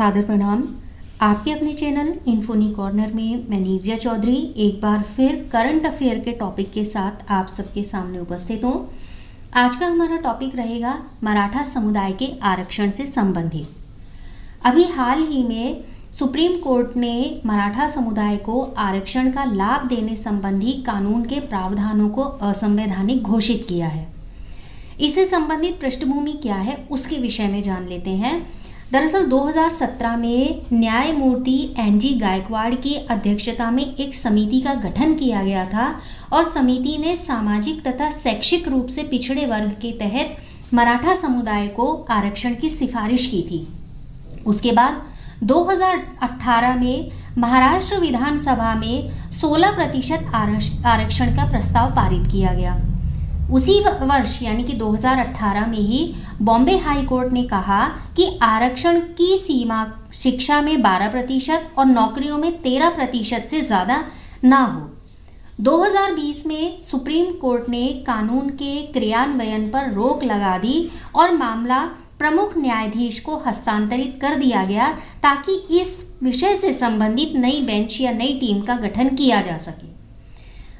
सादर प्रणाम। आपके अपने चैनल इन्फोनी कॉर्नर में मैं नीरजा चौधरी एक बार फिर करंट अफेयर के टॉपिक के साथ आप सबके सामने उपस्थित हूँ। आज का हमारा टॉपिक रहेगा मराठा समुदाय के आरक्षण से संबंधित। अभी हाल ही में सुप्रीम कोर्ट ने मराठा समुदाय को आरक्षण का लाभ देने संबंधी कानून के प्रावधानों को असंवैधानिक घोषित किया है। इससे संबंधित पृष्ठभूमि क्या है उसके विषय में जान लेते हैं। दरअसल 2017 में न्यायमूर्ति एनजी गायकवाड़ की अध्यक्षता में एक समिति का गठन किया गया था और समिति ने सामाजिक तथा शैक्षिक रूप से पिछड़े वर्ग के तहत मराठा समुदाय को आरक्षण की सिफारिश की थी। उसके बाद 2018 में महाराष्ट्र विधानसभा में 16% आरक्षण का प्रस्ताव पारित किया गया। उसी वर्ष यानी कि 2018 में ही बॉम्बे हाई कोर्ट ने कहा कि आरक्षण की सीमा शिक्षा में 12% और नौकरियों में 13% से ज़्यादा ना हो। 2020 में सुप्रीम कोर्ट ने कानून के क्रियान्वयन पर रोक लगा दी और मामला प्रमुख न्यायाधीश को हस्तांतरित कर दिया गया ताकि इस विषय से संबंधित नई बेंच या नई टीम का गठन किया जा सके।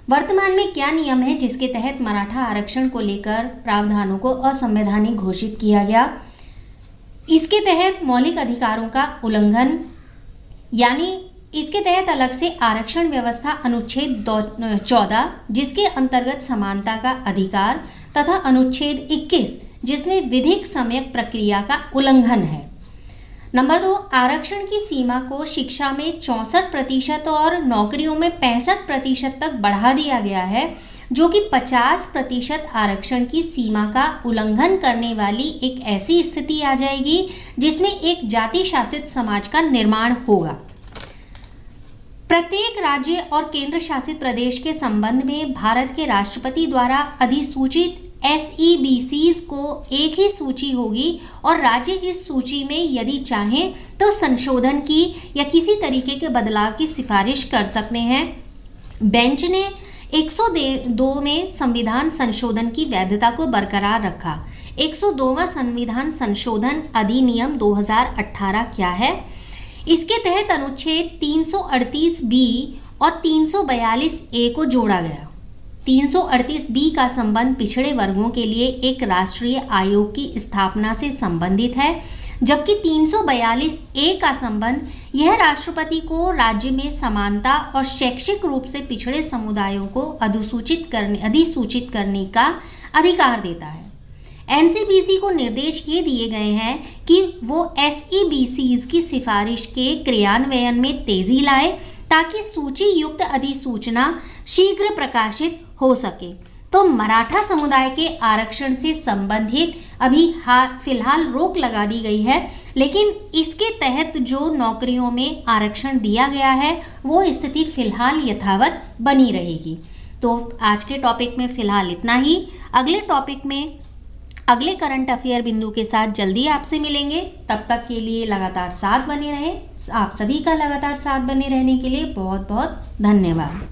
वर्तमान में क्या नियम है जिसके तहत मराठा आरक्षण को लेकर प्रावधानों को असंवैधानिक घोषित किया गया? इसके तहत मौलिक अधिकारों का उल्लंघन, यानी इसके तहत अलग से आरक्षण व्यवस्था अनुच्छेद 14 जिसके अंतर्गत समानता का अधिकार तथा अनुच्छेद 21 जिसमें विधिक सम्यक प्रक्रिया का उल्लंघन है। नंबर 2, आरक्षण की सीमा को शिक्षा में 64% और नौकरियों में 65% तक बढ़ा दिया गया है, जो कि 50% आरक्षण की सीमा का उल्लंघन करने वाली एक ऐसी स्थिति आ जाएगी जिसमें एक जाति शासित समाज का निर्माण होगा। प्रत्येक राज्य और केंद्र शासित प्रदेश के संबंध में भारत के राष्ट्रपति द्वारा अधिसूचित SEBCs को एक ही सूची होगी और राज्य इस सूची में यदि चाहें तो संशोधन की या किसी तरीके के बदलाव की सिफारिश कर सकते हैं। बेंच ने 102 में संविधान संशोधन की वैधता को बरकरार रखा। 102वां संविधान संशोधन अधिनियम 2018 क्या है? इसके तहत अनुच्छेद 338B और 342A को जोड़ा गया। 338B का संबंध पिछड़े वर्गों के लिए एक राष्ट्रीय आयोग की स्थापना से संबंधित है, जबकि 342A का संबंध यह राष्ट्रपति को राज्य में समानता और शैक्षिक रूप से पिछड़े समुदायों को अधिसूचित करने का अधिकार देता है। NCPC को निर्देश ये दिए गए हैं कि वो SEBCs की सिफारिश के क्रियान्वयन में तेजी लाए ताकि सूची युक्त अधिसूचना शीघ्र प्रकाशित हो सके। तो मराठा समुदाय के आरक्षण से संबंधित अभी फिलहाल रोक लगा दी गई है, लेकिन इसके तहत जो नौकरियों में आरक्षण दिया गया है वो स्थिति फिलहाल यथावत बनी रहेगी। तो आज के टॉपिक में फिलहाल इतना ही। अगले टॉपिक में अगले करंट अफेयर बिंदु के साथ जल्दी आपसे मिलेंगे। तब तक के लिए लगातार साथ बने रहें। आप सभी का लगातार साथ बने रहने के लिए बहुत बहुत धन्यवाद।